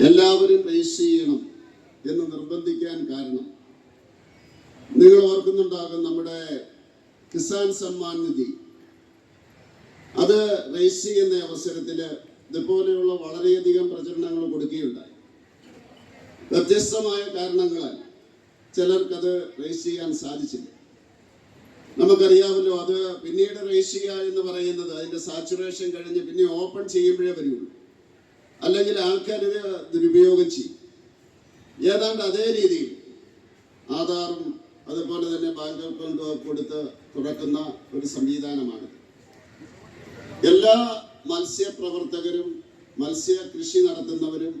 എല്ലാവരും രജിസ്റ്റർ ചെയ്യണം എന്ന് നിർബന്ധിക്കാൻ കാരണം, നിങ്ങൾ ഓർക്കുന്നുണ്ടാകും, നമ്മുടെ കിസാൻ സമ്മാൻ നിധി അത് രജിസ്റ്റർ ചെയ്യുന്ന അവസരത്തിൽ ഇതുപോലെയുള്ള വളരെയധികം പ്രചരണങ്ങൾ കൊടുക്കുകയുണ്ടായി. വ്യത്യസ്തമായ കാരണങ്ങളാൽ ചിലർക്കത് രജിസ്റ്റർ ചെയ്യാൻ സാധിച്ചില്ല. നമുക്കറിയാമല്ലോ, അത് പിന്നീട് രജിസ്റ്റർ ചെയ്യുക എന്ന് പറയുന്നത് അതിൻ്റെ സാച്ചുറേഷൻ കഴിഞ്ഞ് പിന്നെ ഓപ്പൺ ചെയ്യുമ്പോഴേ വരുള്ളൂ, അല്ലെങ്കിൽ ആൾക്കാർ ഇത് ദുരുപയോഗം ചെയ്യും. ഏതാണ്ട് അതേ രീതിയിൽ ആധാറും അതുപോലെ തന്നെ ബാങ്ക് അക്കൗണ്ടും കൊടുത്ത് തുറക്കുന്ന ഒരു സംവിധാനമാണ്. എല്ലാ മത്സ്യപ്രവർത്തകരും മത്സ്യ കൃഷി നടത്തുന്നവരും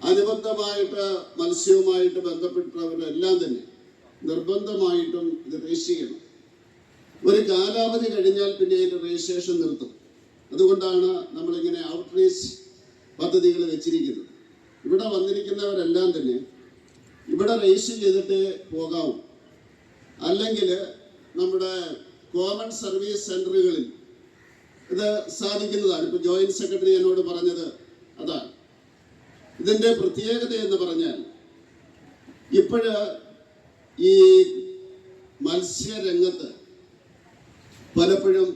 അനുബന്ധമായിട്ട് മത്സ്യവുമായിട്ട് ബന്ധപ്പെട്ടവരും എല്ലാം തന്നെ നിർബന്ധമായിട്ടും ഇത് രജിസ്റ്റർ ചെയ്യണം. ഒരു കാലാവധി കഴിഞ്ഞാൽ പിന്നെ അതിൻ്റെ രജിസ്ട്രേഷൻ നിർത്തും. അതുകൊണ്ടാണ് നമ്മളിങ്ങനെ ഔട്ട്റീച്ച് പദ്ധതികൾ വെച്ചിരിക്കുന്നത്. ഇവിടെ വന്നിരിക്കുന്നവരെല്ലാം തന്നെ ഇവിടെ രജിസ്റ്റർ ചെയ്തിട്ട് പോകാവൂ, അല്ലെങ്കിൽ നമ്മുടെ കോമൺ സർവീസ് സെൻ്ററുകളിൽ ഇത് സാധിക്കുന്നതാണ്. ഇപ്പോൾ ജോയിൻറ്റ് സെക്രട്ടറി എന്നോട് പറഞ്ഞത് അതാണ്. ഇതിൻ്റെ പ്രത്യേകത എന്ന് പറഞ്ഞാൽ, ഇപ്പോഴ് ഈ മത്സ്യരംഗത്ത് പലപ്പോഴും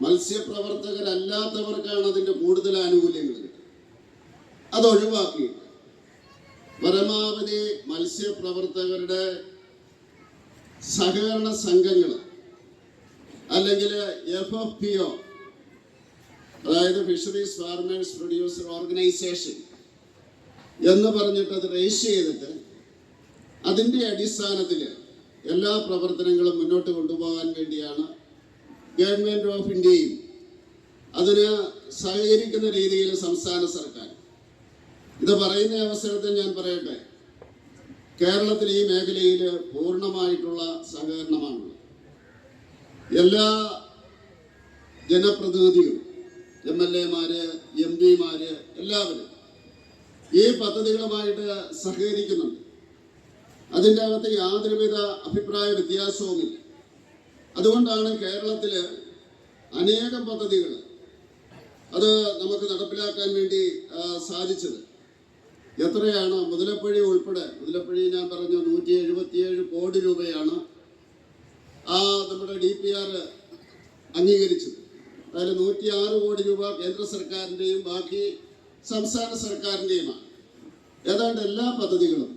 മത്സ്യപ്രവർത്തകരല്ലാത്തവർക്കാണ് അതിൻ്റെ കൂടുതൽ ആനുകൂല്യങ്ങൾ. അതൊഴിവാക്കി പരമാവധി മത്സ്യപ്രവർത്തകരുടെ സഹകരണ സംഘങ്ങൾ അല്ലെങ്കിൽ FFPO, അതായത് ഫിഷറീസ് ഫാർമേഴ്സ് പ്രൊഡ്യൂസർ ഓർഗനൈസേഷൻ എന്ന് പറഞ്ഞിട്ട് അത് രജിസ്റ്റർ ചെയ്തിട്ട് അതിൻ്റെ അടിസ്ഥാനത്തിൽ എല്ലാ പ്രവർത്തനങ്ങളും മുന്നോട്ട് കൊണ്ടുപോകാൻ വേണ്ടിയാണ് ഗവൺമെൻറ് ഓഫ് ഇന്ത്യയും അതിന് സഹകരിക്കുന്ന രീതിയിൽ സംസ്ഥാന സർക്കാർ. ഇത് പറയുന്ന അവസരത്തിൽ ഞാൻ പറയട്ടെ, കേരളത്തിൽ ഈ മേഖലയിൽ പൂർണ്ണമായിട്ടുള്ള സഹകരണമാണുള്ളത്. എല്ലാ ജനപ്രതിനിധികളും, MLA-മാര്, MP-മാര് എല്ലാവരും ഈ പദ്ധതികളുമായിട്ട് സഹകരിക്കുന്നുണ്ട്. അതിൻ്റെ അകത്ത് യാതൊരുവിധ അഭിപ്രായ വ്യത്യാസവുമില്ല. അതുകൊണ്ടാണ് കേരളത്തിൽ അനേകം പദ്ധതികൾ അത് നമുക്ക് നടപ്പിലാക്കാൻ വേണ്ടി സാധിച്ചത്. എത്രയാണ് മുതലപ്പുഴ ഉൾപ്പെടെ, മുതലപ്പുഴ ഞാൻ പറഞ്ഞു 177 കോടി രൂപയാണ് നമ്മുടെ DPR അംഗീകരിച്ചത്. അതിൽ 106 കോടി രൂപ കേന്ദ്ര സർക്കാരിൻ്റെയും ബാക്കി സംസ്ഥാന സർക്കാരിൻ്റെയുമാണ്. ഏതാണ്ട് എല്ലാ പദ്ധതികളും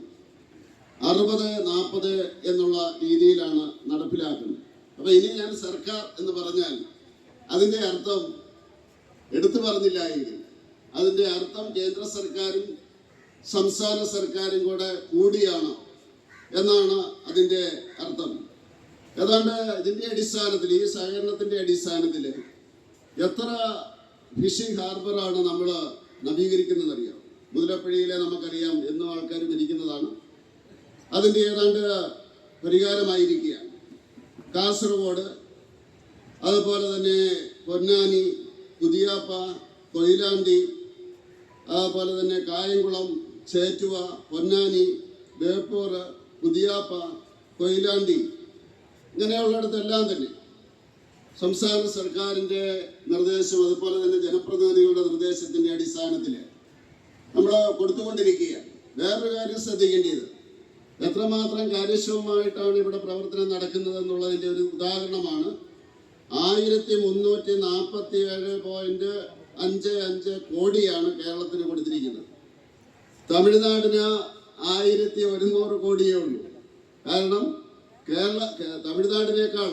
60-40 എന്നുള്ള രീതിയിലാണ് നടപ്പിലാക്കുന്നത്. അപ്പോൾ ഇനി ഞാൻ സർക്കാർ എന്ന് പറഞ്ഞാൽ അതിൻ്റെ അർത്ഥം എടുത്തു പറഞ്ഞില്ല എങ്കിൽ അതിൻ്റെ അർത്ഥം കേന്ദ്ര സർക്കാരും സംസ്ഥാന സർക്കാരും കൂടിയാണ് എന്നാണ് അതിൻ്റെ അർത്ഥം. ഏതാണ്ട് ഇതിൻ്റെ അടിസ്ഥാനത്തിൽ, ഈ സഹകരണത്തിൻ്റെ അടിസ്ഥാനത്തിൽ എത്ര ഫിഷിംഗ് ഹാർബറാണ് നമ്മൾ നവീകരിക്കുന്നതെന്നറിയാം. മുതലപ്പുഴയിലെ നമുക്കറിയാം, എന്നും ആൾക്കാർ മരിക്കുന്നതാണ്. അതിൻ്റെ ഏതാണ്ട് പരിഹാരമായിരിക്കുകയാണ്. കാസർഗോഡ്, അതുപോലെ തന്നെ പൊന്നാനി, പുതിയാപ്പ, കൊയിലാണ്ടി, അതുപോലെ തന്നെ കായംകുളം, ചേറ്റുവ, പൊന്നാനി, ബേപ്പൂർ, പുതിയാപ്പ, കൊയിലാണ്ടി, ഇങ്ങനെയുള്ളിടത്തെല്ലാം തന്നെ സംസ്ഥാന സർക്കാരിൻ്റെ നിർദ്ദേശം, അതുപോലെ തന്നെ ജനപ്രതിനിധികളുടെ നിർദ്ദേശത്തിൻ്റെ അടിസ്ഥാനത്തിൽ നമ്മൾ കൊടുത്തുകൊണ്ടിരിക്കുകയാണ്. വേറൊരു കാര്യം ശ്രദ്ധിക്കേണ്ടത്, എത്രമാത്രം കാര്യക്ഷമമായിട്ടാണ് ഇവിടെ പ്രവർത്തനം നടക്കുന്നത് എന്നുള്ളതിൻ്റെ ഒരു ഉദാഹരണമാണ് 1347.55 കോടിയാണ് കേരളത്തിന് കൊടുത്തിരിക്കുന്നത്. തമിഴ്നാടിന് 1100 കോടിയേ ഉള്ളൂ. കാരണം തമിഴ്നാടിനേക്കാൾ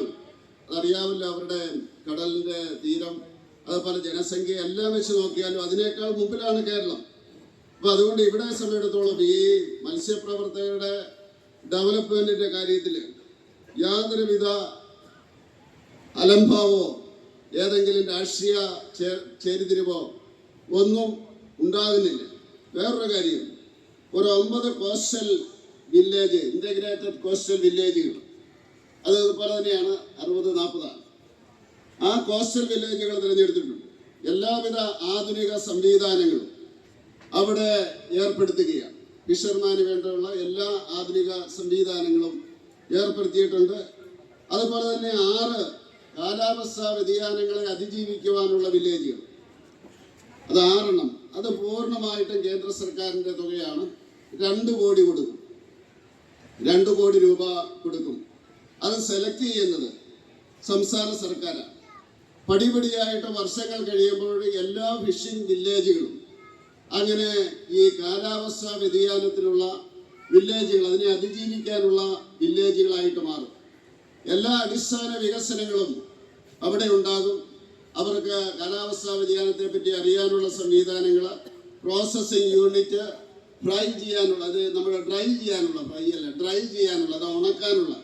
അറിയാമല്ലോ, അവരുടെ കടലിൻ്റെ തീരം, അതുപോലെ ജനസംഖ്യ എല്ലാം വെച്ച് നോക്കിയാലും അതിനേക്കാൾ മുമ്പിലാണ് കേരളം. അപ്പോൾ അതുകൊണ്ട് ഇവിടെ സമയത്തോളം ഈ മത്സ്യപ്രവർത്തകരുടെ ഡെവലപ്മെൻറ്റിൻ്റെ കാര്യത്തിൽ യാതൊരുവിധ അലംഭാവോ ഏതെങ്കിലും രാഷ്ട്രീയ ചേരിതിരിവോ ഒന്നും ഉണ്ടാകുന്നില്ല. വേറൊരു കാര്യം, ഒരു 9 കോസ്റ്റൽ വില്ലേജ്, ഇൻ്റഗ്രേറ്റഡ് കോസ്റ്റൽ വില്ലേജുകൾ, അതുപോലെ തന്നെയാണ് 60-40 ആ കോസ്റ്റൽ വില്ലേജുകൾ തിരഞ്ഞെടുത്തിട്ടുണ്ട്. എല്ലാവിധ ആധുനിക സംവിധാനങ്ങളും അവിടെ ഏർപ്പെടുത്തുകയാണ്. ഫിഷർമാന് വേണ്ടിയുള്ള എല്ലാ ആധുനിക സംവിധാനങ്ങളും ഏർപ്പെടുത്തിയിട്ടുണ്ട്. അതുപോലെ തന്നെ 6 കാലാവസ്ഥാ വ്യതിയാനങ്ങളെ അതിജീവിക്കുവാനുള്ള വില്ലേജുകൾ, അത് 6 എണ്ണം. അത് പൂർണ്ണമായിട്ടും കേന്ദ്ര സർക്കാരിൻ്റെ തുകയാണ്. 2 കോടി കൊടുക്കും, 2 കോടി രൂപ കൊടുക്കും. അത് സെലക്ട് ചെയ്യുന്നത് സംസ്ഥാന സർക്കാരാണ്. പടിപടിയായിട്ട് വർഷങ്ങൾ കഴിയുമ്പോൾ എല്ലാ ഫിഷിംഗ് വില്ലേജുകളും അങ്ങനെ ഈ കാലാവസ്ഥാ വ്യതിയാനത്തിലുള്ള വില്ലേജുകൾ, അതിനെ അതിജീവിക്കാനുള്ള വില്ലേജുകളായിട്ട് മാറും. എല്ലാ അടിസ്ഥാന വികസനങ്ങളും അവിടെ ഉണ്ടാകും. അവർക്ക് കാലാവസ്ഥാ വ്യതിയാനത്തെ പറ്റി അറിയാനുള്ള സംവിധാനങ്ങൾ, പ്രോസസ്സിംഗ് യൂണിറ്റ്, ഫ്രൈ ചെയ്യാനുള്ള, അത് നമ്മൾ ഡ്രൈ ചെയ്യാനുള്ള, ഫ്രൈ അല്ല ഡ്രൈ ചെയ്യാനുള്ള, അത് ഉണക്കാനുള്ള,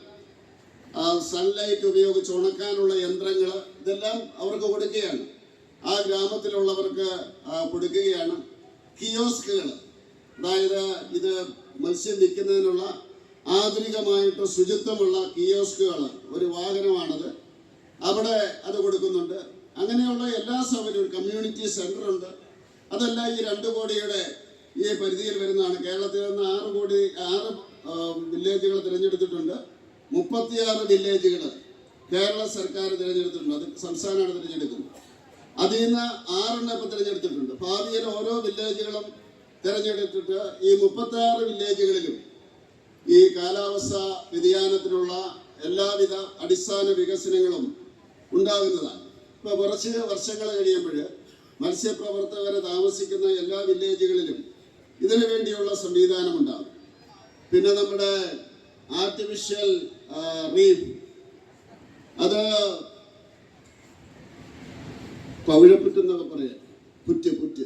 സൺലൈറ്റ് ഉപയോഗിച്ച് ഉണക്കാനുള്ള യന്ത്രങ്ങൾ, ഇതെല്ലാം അവർക്ക് കൊടുക്കുകയാണ്. ആ ഗ്രാമത്തിലുള്ളവർക്ക് കൊടുക്കുകയാണ്. കിയോസ്കുകൾ, അതായത് ഇത് മത്സ്യം വിൽക്കുന്നതിനുള്ള ആധുനികമായിട്ട് ശുചിത്വമുള്ള കിയോസ്കുകൾ, ഒരു വാഹനമാണത്, അവിടെ അത് കൊടുക്കുന്നുണ്ട്. അങ്ങനെയുള്ള എല്ലാ സൗകര്യവും, കമ്മ്യൂണിറ്റി സെൻ്റർ ഉണ്ട്. അതെല്ലാം ഈ 2 കോടിയുടെ ഈ പരിധിയിൽ വരുന്നതാണ്. കേരളത്തിൽ നിന്ന് 6 വില്ലേജുകൾ തിരഞ്ഞെടുത്തിട്ടുണ്ട്. 36 വില്ലേജുകൾ കേരള സർക്കാർ തിരഞ്ഞെടുത്തിട്ടുണ്ട്. അത് സംസ്ഥാനമാണ് തിരഞ്ഞെടുക്കുന്നത്. അതിൽ നിന്ന് 6 ഇപ്പോൾ തിരഞ്ഞെടുത്തിട്ടുണ്ട്. ഭാവിയിൽ ഓരോ വില്ലേജുകളും തിരഞ്ഞെടുത്തിട്ട് ഈ 36 വില്ലേജുകളിലും ഈ കാലാവസ്ഥാ വ്യതിയാനത്തിനുള്ള എല്ലാവിധ അടിസ്ഥാന വികസനങ്ങളും ഉണ്ടാകുന്നതാണ്. ഇപ്പോൾ കുറച്ച് വർഷങ്ങൾ കഴിയുമ്പോൾ മത്സ്യപ്രവർത്തകരെ താമസിക്കുന്ന എല്ലാ വില്ലേജുകളിലും ഇതിനു വേണ്ടിയുള്ള സംവിധാനം ഉണ്ടാകും. പിന്നെ നമ്മുടെ ആർട്ടിഫിഷ്യൽ റീഫ്, അത് പവിഴപ്പുറ്റെന്നൊക്കെ പറയാം, പുറ്റ്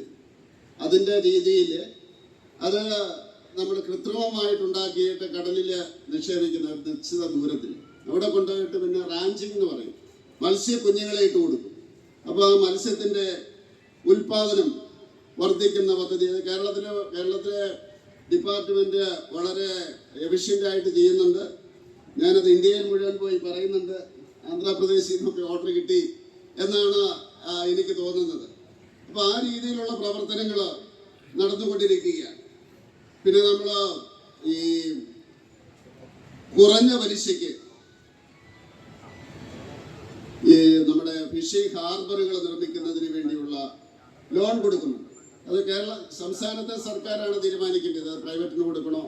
അതിൻ്റെ രീതിയിൽ അത് നമ്മൾ കൃത്രിമമായിട്ടുണ്ടാക്കിയിട്ട് കടലിൽ നിക്ഷേപിക്കുന്ന നിശ്ചിത ദൂരത്തിൽ അവിടെ കൊണ്ടുപോയിട്ട് പിന്നെ റാഞ്ചിങ് എന്ന് പറയും, മത്സ്യക്കുഞ്ഞുങ്ങളെ ഇട്ട് കൊടുക്കും. അപ്പോൾ ആ മത്സ്യത്തിൻ്റെ ഉൽപാദനം വർദ്ധിക്കുന്ന പദ്ധതി കേരളത്തിലെ ഡിപ്പാർട്ട്മെൻറ്റ് വളരെ എഫിഷ്യൻ്റായിട്ട് ചെയ്യുന്നുണ്ട്. ഞാനത് ഇന്ത്യയിൽ മുഴുവൻ പോയി പറയുന്നുണ്ട്. ആന്ധ്രാപ്രദേശിൽ നിന്നൊക്കെ ഓർഡർ കിട്ടി എന്നാണ് എനിക്ക് തോന്നുന്നത്. അപ്പോൾ ആ രീതിയിലുള്ള പ്രവർത്തനങ്ങൾ നടന്നുകൊണ്ടിരിക്കുകയാണ്. പിന്നെ നമ്മൾ ഈ കുറഞ്ഞ പലിശയ്ക്ക് ഈ നമ്മുടെ ഫിഷിംഗ് ഹാർബറുകൾ നിർമ്മിക്കുന്നതിന് വേണ്ടിയുള്ള ലോൺ കൊടുക്കുന്നുണ്ട്. അത് സംസ്ഥാനത്തെ സർക്കാരാണ് തീരുമാനിക്കേണ്ടത്. പ്രൈവറ്റിന് കൊടുക്കണോ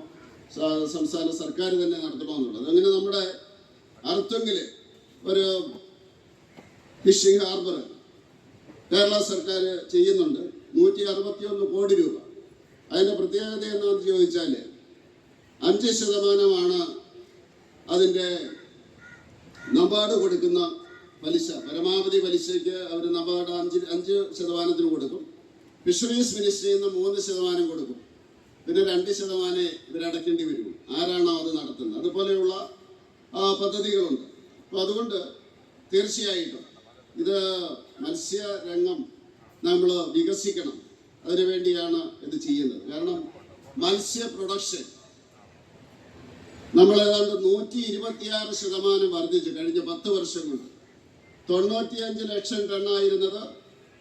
സംസ്ഥാന സർക്കാർ തന്നെ നടത്തണോ എന്നുള്ളത്. അങ്ങനെ നമ്മുടെ അർത്തുങ്കിൽ ഒരു ഫിഷിംഗ് ഹാർബർ കേരള സർക്കാർ ചെയ്യുന്നുണ്ട്. 161 കോടി രൂപ. അതിൻ്റെ പ്രത്യേകത എന്താണെന്ന് ചോദിച്ചാൽ 5% അതിൻ്റെ നബാർഡ് കൊടുക്കുന്ന പലിശ. പരമാവധി പലിശയ്ക്ക് അവർ നബാർഡ് 5% കൊടുക്കും. ഫിഷറീസ് മിനിസ്ട്രിയിൽ നിന്ന് 3% കൊടുക്കും. പിന്നെ 2% ഇവരടയ്ക്കേണ്ടി വരും. ആരാണോ അത് നടത്തുന്നത്. അതുപോലെയുള്ള പദ്ധതികളുണ്ട്. അപ്പോൾ അതുകൊണ്ട് തീർച്ചയായിട്ടും ഇത് മത്സ്യരംഗം നമ്മൾ വികസിക്കണം. അതിനുവേണ്ടിയാണ് ഇത് ചെയ്യുന്നത്. കാരണം മത്സ്യ പ്രൊഡക്ഷൻ നമ്മൾ ഏതാണ്ട് 126% വർദ്ധിച്ചു കഴിഞ്ഞ 10 വർഷം കൊണ്ട്. 95 ലക്ഷം ടണ്ണായിരുന്നത്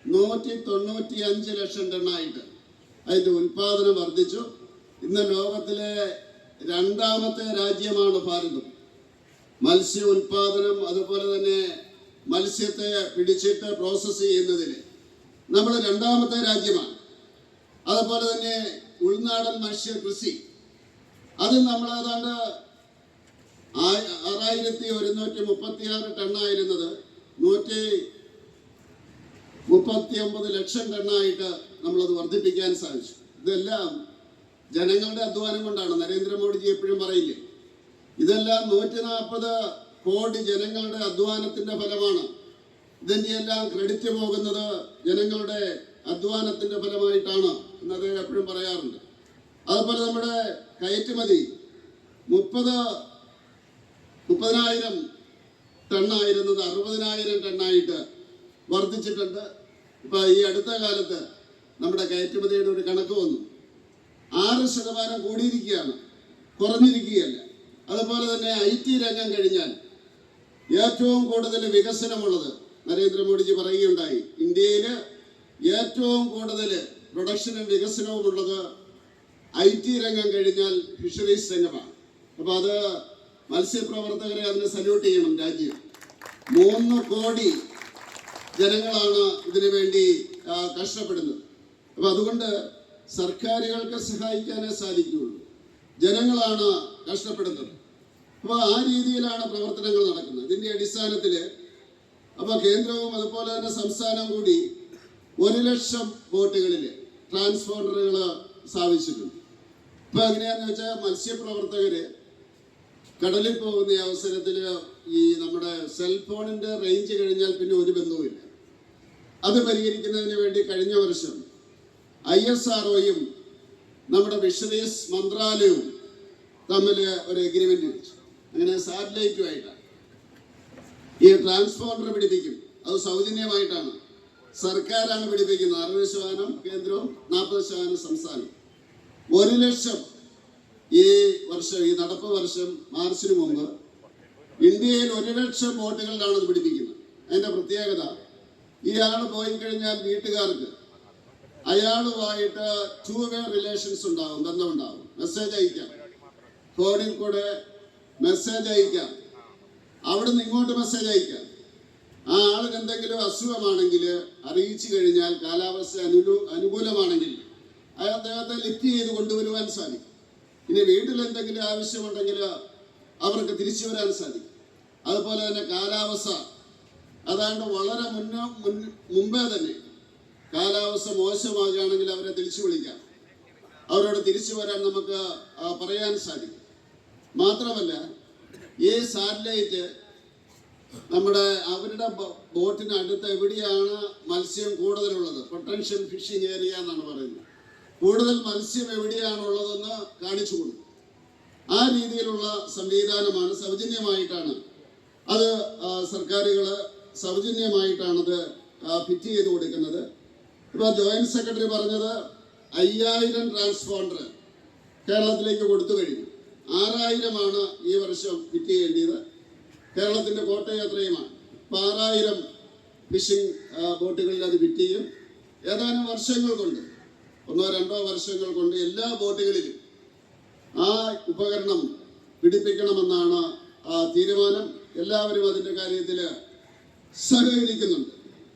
195 ലക്ഷം ടണ്ണായിട്ട് അതിൻ്റെ ഉൽപാദനം വർദ്ധിച്ചു. ഇന്ന് ലോകത്തിലെ 2ാമത്തെ രാജ്യമാണ് ഭാരതം. മത്സ്യ ഉൽപാദനം, അതുപോലെ തന്നെ മത്സ്യത്തെ പിടിച്ചിട്ട് പ്രോസസ്സ് ചെയ്യുന്നതിൽ നമ്മൾ 2ാമത്തെ രാജ്യമാണ്. അതുപോലെ തന്നെ ഉൾനാടൻ മത്സ്യ കൃഷി, അത് നമ്മൾ ഏതാണ്ട് 6136 ടണ്ണായിരുന്നത് 139 ലക്ഷം ടണ്ണായിട്ട് നമ്മളത് വർദ്ധിപ്പിക്കാൻ സാധിച്ചു. ഇതെല്ലാം ജനങ്ങളുടെ അധ്വാനം കൊണ്ടാണ്. നരേന്ദ്രമോദിജി എപ്പോഴും പറയില്ലേ, ഇതെല്ലാം 140 കോടി ജനങ്ങളുടെ അധ്വാനത്തിൻ്റെ ഫലമാണ്. ഇതിൻ്റെ എല്ലാം ക്രെഡിറ്റ് പോകുന്നത് ജനങ്ങളുടെ അധ്വാനത്തിൻ്റെ ഫലമായിട്ടാണ് എന്ന് അദ്ദേഹം എപ്പോഴും പറയാറുണ്ട്. അതുപോലെ നമ്മുടെ കയറ്റുമതി 30,000 ടണ്ണായിരുന്നത് 60,000 ടണ്ണായിട്ട് വർദ്ധിച്ചിട്ടുണ്ട്. ഇപ്പോൾ ഈ അടുത്ത കാലത്ത് നമ്മുടെ കയറ്റുമതിയുടെ ഒരു കണക്ക് വന്നു. 6% കൂടിയിരിക്കുകയാണ്, കുറഞ്ഞിരിക്കുകയല്ല. അതുപോലെ തന്നെ IT രംഗം കഴിഞ്ഞാൽ ഏറ്റവും കൂടുതൽ വികസനമുള്ളത് നരേന്ദ്രമോദിജി പറയുകയുണ്ടായി. ഇന്ത്യയിൽ ഏറ്റവും കൂടുതൽ പ്രൊഡക്ഷനും വികസനവും ഉള്ളത് IT രംഗം കഴിഞ്ഞാൽ ഫിഷറീസ് രംഗമാണ്. അപ്പോൾ അത് മത്സ്യപ്രവർത്തകരെ അതിനെ സല്യൂട്ട് ചെയ്യണം രാജ്യം. 3 കോടി ജനങ്ങളാണ് ഇതിനു വേണ്ടി കഷ്ടപ്പെടുന്നത്. അപ്പൊ അതുകൊണ്ട് സർക്കാരുകൾക്ക് സഹായിക്കാനേ സാധിക്കുകയുള്ളൂ. ജനങ്ങളാണ് കഷ്ടപ്പെടുന്നത്. അപ്പോൾ ആ രീതിയിലാണ് പ്രവർത്തനങ്ങൾ നടക്കുന്നത്. ഇതിന്റെ അടിസ്ഥാനത്തിൽ അപ്പോൾ കേന്ദ്രവും അതുപോലെ തന്നെ സംസ്ഥാനവും കൂടി 1,00,000 ബോട്ടുകളിൽ ട്രാൻസ്പോണ്ടറുകൾ സ്ഥാപിച്ചിട്ടുണ്ട്. ഇപ്പൊ എങ്ങനെയാന്ന് വെച്ചാൽ മത്സ്യപ്രവർത്തകര് കടലിൽ പോകുന്ന അവസരത്തിൽ ഈ നമ്മുടെ സെൽഫോണിന്റെ റേഞ്ച് കഴിഞ്ഞാൽ പിന്നെ ഒരു ബന്ധവുമില്ല. അത് പരിഹരിക്കുന്നതിന് വേണ്ടി കഴിഞ്ഞ വർഷം ISROയും നമ്മുടെ ഫിഷറീസ് മന്ത്രാലയവും തമ്മിൽ ഒരു എഗ്രിമെന്റ് വെച്ചു. അങ്ങനെ സാറ്റലൈറ്റുമായിട്ടാണ് ഈ ട്രാൻസ്പോണ്ടർ പിടിപ്പിക്കും. അത് സൗജന്യമായിട്ടാണ്, സർക്കാരാണ് പിടിപ്പിക്കുന്നത്. 60% കേന്ദ്രവും 40% സംസ്ഥാനം. 1,00,000 ഈ വർഷം, ഈ നടപ്പ് വർഷം മാർച്ചിന് മുമ്പ് ഇന്ത്യയിൽ 1,00,000 ബോട്ടുകളിലാണ് അത് പിടിപ്പിക്കുന്നത്. അതിന്റെ പ്രത്യേകത, ഇയാൾ പോയി കഴിഞ്ഞാൽ വീട്ടുകാർക്ക് അയാളുമായിട്ട് 2-way റിലേഷൻസ് ഉണ്ടാവും, ബന്ധമുണ്ടാവും. മെസ്സേജ് അയക്കാം, ഫോണിൽ കൂടെ മെസ്സേജ് അയക്കാം, അവിടുന്ന് ഇങ്ങോട്ട് മെസ്സേജ് അയക്കാം. ആ ആളിന് എന്തെങ്കിലും അസുഖമാണെങ്കിൽ അറിയിച്ചു കഴിഞ്ഞാൽ കാലാവസ്ഥ അനുകൂലമാണെങ്കിൽ അദ്ദേഹത്തെ ലിഫ്റ്റ് ചെയ്ത് കൊണ്ടുവരുവാൻ സാധിക്കും. ഇനി വീട്ടിൽ എന്തെങ്കിലും ആവശ്യമുണ്ടെങ്കിൽ അവർക്ക് തിരിച്ചു വരാൻ സാധിക്കും. അതുപോലെ തന്നെ കാലാവസ്ഥ അതാണ്ട് വളരെ മുമ്പേ തന്നെ കാലാവസ്ഥ മോശമാകുകയാണെങ്കിൽ അവരെ തിരിച്ചു വിളിക്കാം, അവരോട് തിരിച്ചു വരാൻ നമുക്ക് പറയാൻ സാധിക്കും. മാത്രമല്ല ഈ സാറ്റലൈറ്റ് അവരുടെ ബോട്ടിനടുത്ത് എവിടെയാണ് മത്സ്യം കൂടുതലുള്ളത്, പൊട്ടൻഷ്യൽ ഫിഷിംഗ് ഏരിയ എന്നാണ് പറയുന്നത്, കൂടുതൽ മത്സ്യം എവിടെയാണുള്ളതെന്ന് കാണിച്ചു കൊടുക്കും. ആ രീതിയിലുള്ള സംവിധാനമാണ്. സൗജന്യമായിട്ടാണ് അത് സർക്കാരുകൾ സൗജന്യമായിട്ടാണത് ഫിറ്റ് ചെയ്ത് കൊടുക്കുന്നത്. ഇപ്പോൾ ജോയിന്റ് സെക്രട്ടറി പറഞ്ഞത് 5000 ട്രാൻസ്പോണ്ടർ കേരളത്തിലേക്ക് കൊടുത്തു കഴിഞ്ഞു. 6000 ഈ വർഷം ഫിറ്റ് ചെയ്യേണ്ടത്. കേരളത്തിന്റെ കോട്ടയം അത്രയുമാണ്. ഇപ്പം 6000 ഫിഷിംഗ് ബോട്ടുകളിൽ അത് ഫിറ്റ് ചെയ്യും. ഏതാനും വർഷങ്ങൾ കൊണ്ട്, 1-2 വർഷങ്ങൾ കൊണ്ട് എല്ലാ ബോട്ടുകളിലും ആ ഉപകരണം പിടിപ്പിക്കണമെന്നാണ് തീരുമാനം. എല്ലാവരും അതിൻ്റെ കാര്യത്തിൽ സഹകരിക്കുന്നുണ്ട്.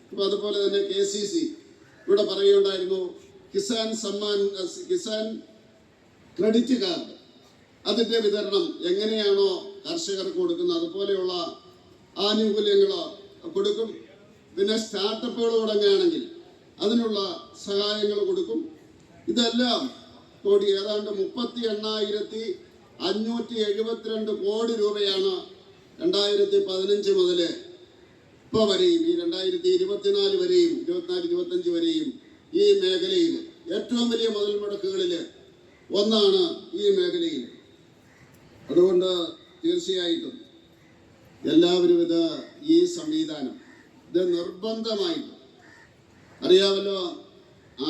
അപ്പം അതുപോലെ തന്നെ KCC ഇവിടെ പറയുകയുണ്ടായിരുന്നു, കിസാൻ ക്രെഡിറ്റ് കാർഡ് അതിൻ്റെ വിതരണം എങ്ങനെയാണോ കർഷകർക്ക് കൊടുക്കുന്നത് അതുപോലെയുള്ള ആനുകൂല്യങ്ങൾ കൊടുക്കും. പിന്നെ സ്റ്റാർട്ടപ്പുകൾ തുടങ്ങുകയാണെങ്കിൽ അതിനുള്ള സഹായങ്ങൾ കൊടുക്കും. ഇതെല്ലാം കൂടി ഏതാണ്ട് 38,572 കോടി രൂപയാണ് 2015 മുതൽ ഇപ്പോൾ വരെയും, ഈ 2024 വരെയും 24-25 വരെയും ഈ മേഖലയിൽ ഏറ്റവും വലിയ മുതൽ മുടക്കുകളിൽ ഒന്നാണ് ഈ മേഖലയിൽ. അതുകൊണ്ട് തീർച്ചയായിട്ടും എല്ലാവരും ഈ സംവിധാനം ഇത് നിർബന്ധമായിട്ടും അറിയാമല്ലോ.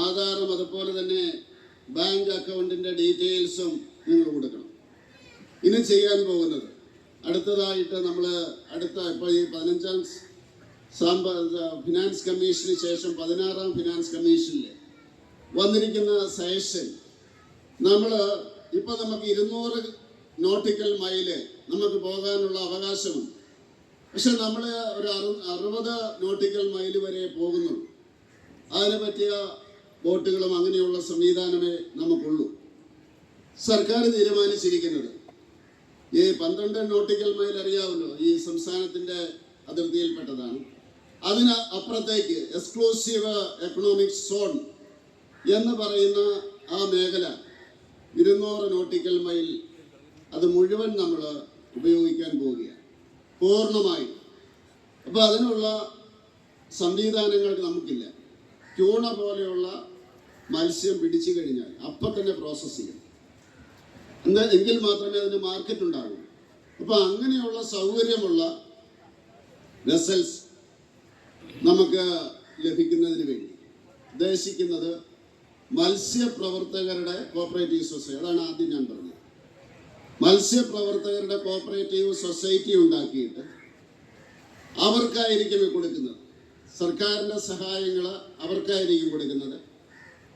ആധാറും അതുപോലെ തന്നെ ബാങ്ക് അക്കൗണ്ടിന്റെ ഡീറ്റെയിൽസും നിങ്ങൾ കൊടുക്കണം. ഇനി ചെയ്യാൻ പോകുന്നത് അടുത്തതായിട്ട് നമ്മൾ ഇപ്പോൾ ഈ 15ാം ഫിനാൻസ് കമ്മീഷന് ശേഷം 16ാം ഫിനാൻസ് കമ്മീഷനിൽ വന്നിരിക്കുന്ന സജഷൻ, നമുക്ക് 200 നോട്ടിക്കൽ മൈല് നമുക്ക് പോകാനുള്ള അവകാശമുണ്ട്. പക്ഷെ നമ്മൾ ഒരു 60 നോട്ടിക്കൽ മൈല് വരെ പോകുന്നുള്ളൂ. അതിനെ പറ്റിയ ബോട്ടുകളും അങ്ങനെയുള്ള സംവിധാനമേ നമുക്കുള്ളൂ. സർക്കാർ തീരുമാനിച്ചിരിക്കുന്നത് ഈ 12 നോട്ടിക്കൽ മൈൽ അറിയാമല്ലോ, ഈ സംസ്ഥാനത്തിന്റെ അതിർത്തിയിൽപ്പെട്ടതാണ്. അതിന് അപ്പുറത്തേക്ക് എക്സ്ക്ലൂസീവ് എക്കണോമിക് സോൺ എന്ന് പറയുന്ന ആ മേഖല 200 നോട്ടിക്കൽ മൈൽ അത് മുഴുവൻ നമ്മൾ ഉപയോഗിക്കാൻ പോവുകയാണ് പൂർണ്ണമായി. അപ്പോൾ അതിനുള്ള സംവിധാനങ്ങൾ നമുക്കില്ല. ട്യൂണ പോലെയുള്ള മത്സ്യം പിടിച്ചു കഴിഞ്ഞാൽ അപ്പം തന്നെ പ്രോസസ്സ് ചെയ്യണം, എങ്കിൽ മാത്രമേ അതിന് മാർക്കറ്റ് ഉണ്ടാകൂ. അപ്പോൾ അങ്ങനെയുള്ള സൗകര്യമുള്ള വെസൽസ് നമുക്ക് ലഭിക്കുന്നതിന് വേണ്ടി ഉദ്ദേശിക്കുന്നത് മത്സ്യപ്രവർത്തകരുടെ കോപ്പറേറ്റീവ് സൊസൈറ്റി, അതാണ് ആദ്യം ഞാൻ പറഞ്ഞത്. മത്സ്യപ്രവർത്തകരുടെ കോപ്പറേറ്റീവ് സൊസൈറ്റി ഉണ്ടാക്കിയിട്ട് അവർക്കായിരിക്കും കൊടുക്കുന്നത്. സർക്കാരിൻ്റെ സഹായങ്ങൾ അവർക്കായിരിക്കും കൊടുക്കുന്നത്.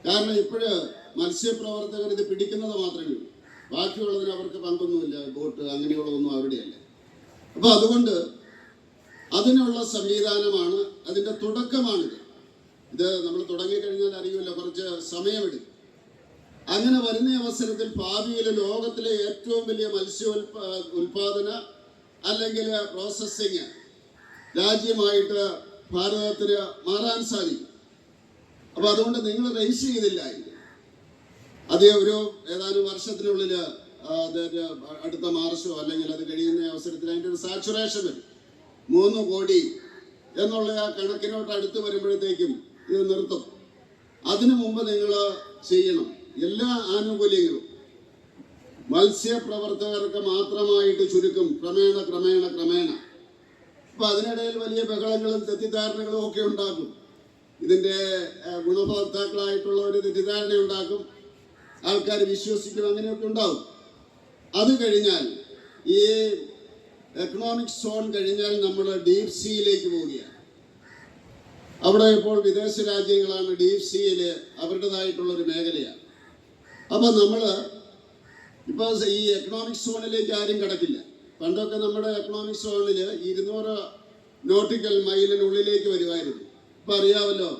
കാരണം ഇപ്പോഴ് മത്സ്യപ്രവർത്തകർ ഇത് പിടിക്കുന്നത് മാത്രമേ ഉള്ളൂ, ബാക്കിയുള്ളതിന് അവർക്ക് പങ്കൊന്നുമില്ല. ബോട്ട് അങ്ങനെയുള്ളതൊന്നും അവരുടെയല്ല. അപ്പോൾ അതുകൊണ്ട് അതിനുള്ള സംവിധാനമാണ്, അതിൻ്റെ തുടക്കമാണിത്. ഇത് നമ്മൾ തുടങ്ങിക്കഴിഞ്ഞാൽ അറിയുമല്ലോ, കുറച്ച് സമയമെടുക്കും. അങ്ങനെ വരുന്ന അവസരത്തിൽ ഭാവിയിൽ ലോകത്തിലെ ഏറ്റവും വലിയ ഉൽപാദന അല്ലെങ്കിൽ പ്രോസസ്സിങ് രാജ്യമായിട്ട് ഭാരതത്തിന് മാറാൻ സാധിക്കും. അപ്പൊ അതുകൊണ്ട് നിങ്ങൾ രജിസ്റ്റർ ചെയ്തില്ലായിരിക്കും. അത് ഏതാനും വർഷത്തിനുള്ളിൽ അടുത്ത മാർച്ചോ അല്ലെങ്കിൽ അത് കഴിയുന്ന അവസരത്തിൽ അതിൻ്റെ ഒരു സാച്ചുറേഷൻ വരും. 3 കോടി എന്നുള്ള ആ കണക്കിനോട്ട് അടുത്ത് വരുമ്പോഴത്തേക്കും ഇത് നിർത്തും. അതിനു മുമ്പ് നിങ്ങൾ ചെയ്യണം എല്ലാ ആനുകൂല്യങ്ങളും മത്സ്യപ്രവർത്തകർക്ക് മാത്രമായിട്ട് ചുരുക്കും ക്രമേണ. അപ്പൊ അതിനിടയിൽ വലിയ ബഹളങ്ങളും തെറ്റിദ്ധാരണകളും ഒക്കെ ഉണ്ടാക്കും. ഇതിന്റെ ഗുണഭോക്താക്കളായിട്ടുള്ള ഒരു തെറ്റിദ്ധാരണ ഉണ്ടാക്കും, ആൾക്കാർ വിശ്വസിക്കും, അങ്ങനെയൊക്കെ ഉണ്ടാവും. അത് കഴിഞ്ഞാൽ ഈ എക്കണോമിക് സോൺ കഴിഞ്ഞാൽ നമ്മൾ ഡീപ് സീയിലേക്ക് പോവുകയാണ്. അവിടെ ഇപ്പോൾ വിദേശ രാജ്യങ്ങളാണ് ഡീപ് സീയിൽ അവരുടേതായിട്ടുള്ളൊരു മേഖലയാണ്. അപ്പൊ നമ്മൾ ഇപ്പോൾ ഈ എക്കണോമിക് സോണിലേക്ക് ആരും കിടക്കില്ല. പണ്ടൊക്കെ നമ്മുടെ എക്കണോമിക് സോണിൽ 200 നോട്ടിക്കൽ മൈലിനുള്ളിലേക്ക് വരുമായിരുന്നു. ഇപ്പൊ അറിയാമല്ലോ,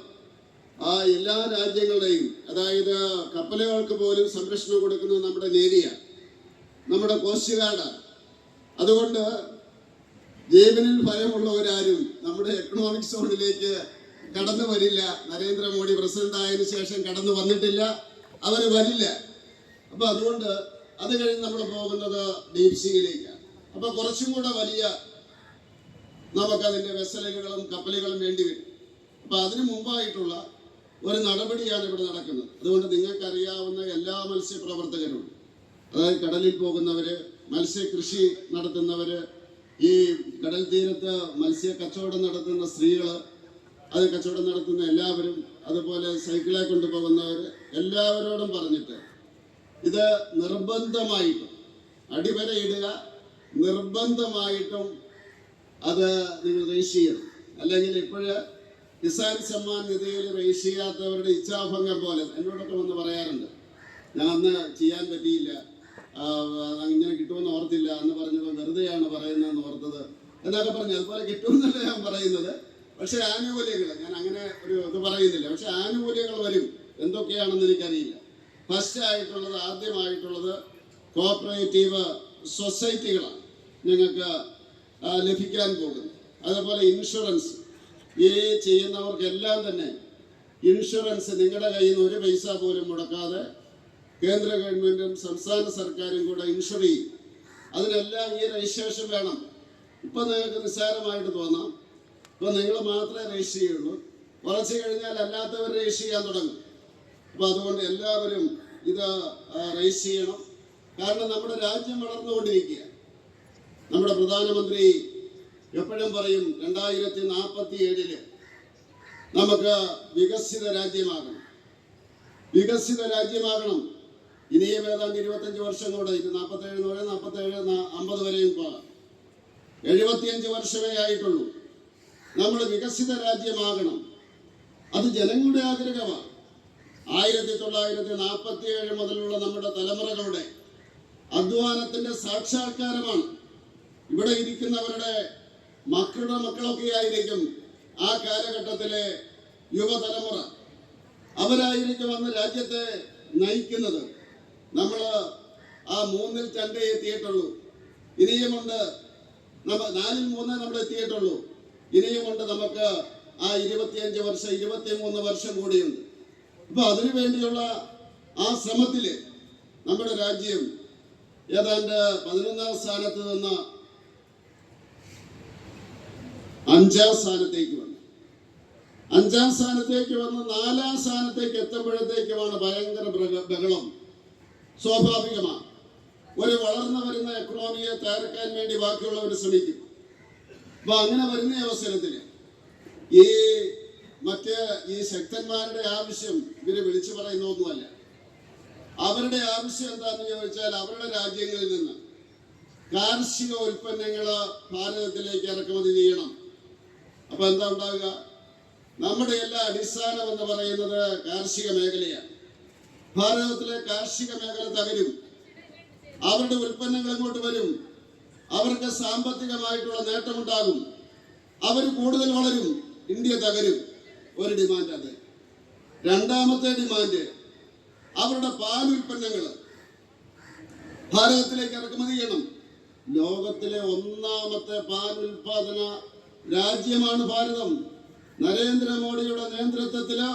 ആ എല്ലാ രാജ്യങ്ങളുടെയും, അതായത് കപ്പലുകൾക്ക് പോലും സംരക്ഷണം കൊടുക്കുന്നത് നമ്മുടെ നേവിയാണ്, നമ്മുടെ കോസ്റ്റ് ഗാർഡാണ്. അതുകൊണ്ട് ജീവനിൽ ഭയമുള്ളവരാരും നമ്മുടെ എക്കണോമിക് സോണിലേക്ക് കടന്നു വരില്ല. നരേന്ദ്രമോദി പ്രസിഡന്റ് ആയതിനു ശേഷം കടന്നു വന്നിട്ടില്ല, അവർ വരില്ല. അപ്പൊ അതുകൊണ്ട് അത് കഴിഞ്ഞ് നമ്മൾ പോകുന്നത് ഡീപ് സീയിലേക്കാണ്. അപ്പൊ കുറച്ചും കൂടെ വലിയ നമുക്കതിന്റെ വെസലുകളും കപ്പലുകളും വേണ്ടി വരും. അപ്പൊ അതിനു മുമ്പായിട്ടുള്ള ഒരു നടപടിയാണ് ഇവിടെ നടക്കുന്നത്. അതുകൊണ്ട് നിങ്ങൾക്കറിയാവുന്ന എല്ലാ മത്സ്യപ്രവർത്തകരും, അതായത് കടലിൽ പോകുന്നവര്, മത്സ്യകൃഷി നടത്തുന്നവര്, ഈ കടൽ തീരത്ത് മത്സ്യ കച്ചവടം നടത്തുന്ന സ്ത്രീകള്, അത് കച്ചവടം നടത്തുന്ന എല്ലാവരും, അതുപോലെ സൈക്കിളെ കൊണ്ടുപോകുന്നവർ, എല്ലാവരോടും പറഞ്ഞിട്ട് ഇത് നിർബന്ധമായിട്ടും അടിവരയിടുക, നിർബന്ധമായിട്ടും അത് നിങ്ങൾ രജിസ്റ്റർ ചെയ്യണം. അല്ലെങ്കിൽ ഇപ്പോഴ് കിസാൻ സമ്മാൻ നിധിയിൽ രജിസ്റ്റർ ചെയ്യാത്തവരുടെ ഇച്ഛാഭംഗം പോലെ എന്നോടൊക്കെ വന്ന് പറയാറുണ്ട്. ഞാൻ അന്ന് ചെയ്യാൻ പറ്റിയില്ല, ഇങ്ങനെ കിട്ടുമെന്ന് ഓർത്തില്ല, അന്ന് പറഞ്ഞപ്പോൾ വെറുതെയാണ് പറയുന്നതെന്ന് ഓർത്തത് എന്നൊക്കെ പറഞ്ഞു. അതുപോലെ കിട്ടുമെന്നല്ല ഞാൻ പറയുന്നത്. പക്ഷെ ആനുകൂല്യങ്ങൾ ഞാൻ അങ്ങനെ ഒരു ഇത് പറയുന്നില്ല. പക്ഷെ ആനുകൂല്യങ്ങൾ വരും, എന്തൊക്കെയാണെന്ന് എനിക്കറിയില്ല. ആദ്യമായിട്ടുള്ളത് കോഓപ്പറേറ്റീവ് സൊസൈറ്റികളാണ് നിങ്ങൾക്ക് ലഭിക്കാൻ പോകുന്നത്. അതുപോലെ ഇൻഷുറൻസ്, ഈ ചെയ്യുന്നവർക്കെല്ലാം തന്നെ ഇൻഷുറൻസ് നിങ്ങളുടെ കയ്യിൽ നിന്ന് 1 പൈസ പോലും മുടക്കാതെ കേന്ദ്ര ഗവൺമെന്റും സംസ്ഥാന സർക്കാരും കൂടെ ഇൻഷുർ ചെയ്യും. അതിനെല്ലാം ഈ രജിസ്ട്രേഷൻ വേണം. ഇപ്പം നിങ്ങൾക്ക് നിസ്സാരമായിട്ട് തോന്നാം, ഇപ്പം നിങ്ങൾ മാത്രമേ രജിസ്റ്റർ ചെയ്യുള്ളൂ. കുറച്ച് കഴിഞ്ഞാൽ അല്ലാത്തവർ രജിസ്റ്റർ ചെയ്യാൻ തുടങ്ങും. അപ്പം അതുകൊണ്ട് എല്ലാവരും ഇത് രജിസ്റ്റർ ചെയ്യണം. കാരണം നമ്മുടെ രാജ്യം വളർന്നുകൊണ്ടിരിക്കുക. നമ്മുടെ പ്രധാനമന്ത്രി എപ്പോഴും പറയും 2047 നമുക്ക് വികസിത രാജ്യമാകണം. ഇനിയും ഏതാണ്ട് 25 വർഷം കൂടെ, ഇത് 47 50 വരെയും പോകാം. 75 വർഷമേ ആയിട്ടുള്ളൂ. നമ്മൾ വികസിത രാജ്യമാകണം. അത് ജനങ്ങളുടെ ആഗ്രഹമാണ്. 1947 മുതലുള്ള നമ്മുടെ തലമുറകളുടെ അധ്വാനത്തിന്റെ സാക്ഷാത്കാരമാണ്. ഇവിടെ ഇരിക്കുന്നവരുടെ മക്കളുടെ മക്കളൊക്കെ ആയിരിക്കും ആ കാലഘട്ടത്തിലെ യുവതലമുറ. അവരായിരിക്കും അന്ന് രാജ്യത്തെ നയിക്കുന്നത്. നമ്മൾ ആ 3-ൽ 2 എത്തിയിട്ടുള്ളൂ. ഇനിയുമുണ്ട് 4-ൽ 3 നമ്മൾ എത്തിയിട്ടുള്ളൂ. ഇനിയുമുണ്ട് നമുക്ക് ആ 25 വർഷം 23 വർഷം കൂടിയുണ്ട്. അപ്പൊ അതിനു വേണ്ടിയുള്ള ആ ശ്രമത്തില് നമ്മുടെ രാജ്യം ഏതാണ്ട് 11ാം സ്ഥാനത്ത് നിന്ന് 5ാം സ്ഥാനത്തേക്ക് വന്നു. 5ാം സ്ഥാനത്തേക്ക് വന്ന് 4ാം സ്ഥാനത്തേക്ക് എത്തുമ്പോഴത്തേക്കുമാണ് ഭയങ്കര ബഹളം. സ്വാഭാവികമാണ്. ഒരു വളർന്നു വരുന്ന എക്കണോമിയെ തകർക്കാൻ വേണ്ടി ബാക്കിയുള്ളവർ ശ്രമിക്കും. അപ്പൊ അങ്ങനെ വരുന്ന അവസരത്തിൽ ഈ ശക്തന്മാരുടെ ആവശ്യം ഇവര് വിളിച്ചു പറയുന്ന ഒന്നുമല്ല. അവരുടെ ആവശ്യം എന്താണെന്ന് ചോദിച്ചാൽ അവരുടെ രാജ്യങ്ങളിൽ നിന്ന് കാർഷിക ഉൽപ്പന്നങ്ങൾ ഭാരതത്തിലേക്ക് ഇറക്കുമതി ചെയ്യണം. അപ്പൊ എന്താ ഉണ്ടാവുക? നമ്മുടെ എല്ലാ അടിസ്ഥാനം എന്ന് പറയുന്നത് കാർഷിക മേഖലയാണ്. ഭാരതത്തിലെ കാർഷിക മേഖല തകരും. അവരുടെ ഉൽപ്പന്നങ്ങൾ ഇങ്ങോട്ട് വരും. അവർക്ക് സാമ്പത്തികമായിട്ടുള്ള നേട്ടമുണ്ടാകും. അവർ കൂടുതൽ വളരും. ഇന്ത്യ തകരും. ഒരു ഡിമാൻഡ് അത്. രണ്ടാമത്തെ ഡിമാൻഡ് അവരുടെ പാൽ ഉൽപ്പന്നങ്ങൾ ഭാരതത്തിലേക്ക് ഇറക്കുമതി ചെയ്യണം. ലോകത്തിലെ ഒന്നാമത്തെ പാൽ ഉൽപാദന രാജ്യമാണ് ഭാരതം. നരേന്ദ്രമോദിയുടെ നേതൃത്വത്തില്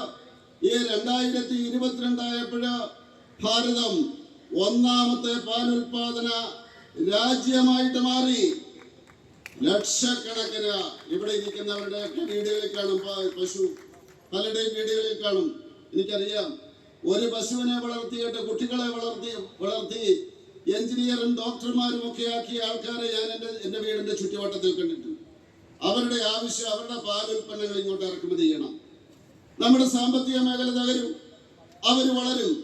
ഈ 2022 ആയപ്പോഴ് ഭാരതം ഒന്നാമത്തെ പാൽ ഉൽപാദന രാജ്യമായിട്ട് മാറി. ലക്ഷക്കണക്കിന് ഇവിടെ ഇരിക്കുന്നവരുടെ വീടുകളിൽ കാണും പശു, പലരുടെയും വീടുകളിൽ കാണും. എനിക്കറിയാം, ഒരു പശുവിനെ വളർത്തിയിട്ട് കുട്ടികളെ വളർത്തി എഞ്ചിനീയറും ഡോക്ടർമാരും ഒക്കെ ആക്കിയ ആൾക്കാരെ ഞാൻ എൻ്റെ വീടിന്റെ ചുറ്റുവട്ടത്തിൽ കണ്ടിട്ടുണ്ട്. അവരുടെ ആവശ്യം അവരുടെ പാൽ ഉൽപ്പന്നങ്ങൾ ഇങ്ങോട്ട് ഇറക്കുമതി ചെയ്യണം. നമ്മുടെ സാമ്പത്തിക മേഖല തകരും, അവർ വളരും.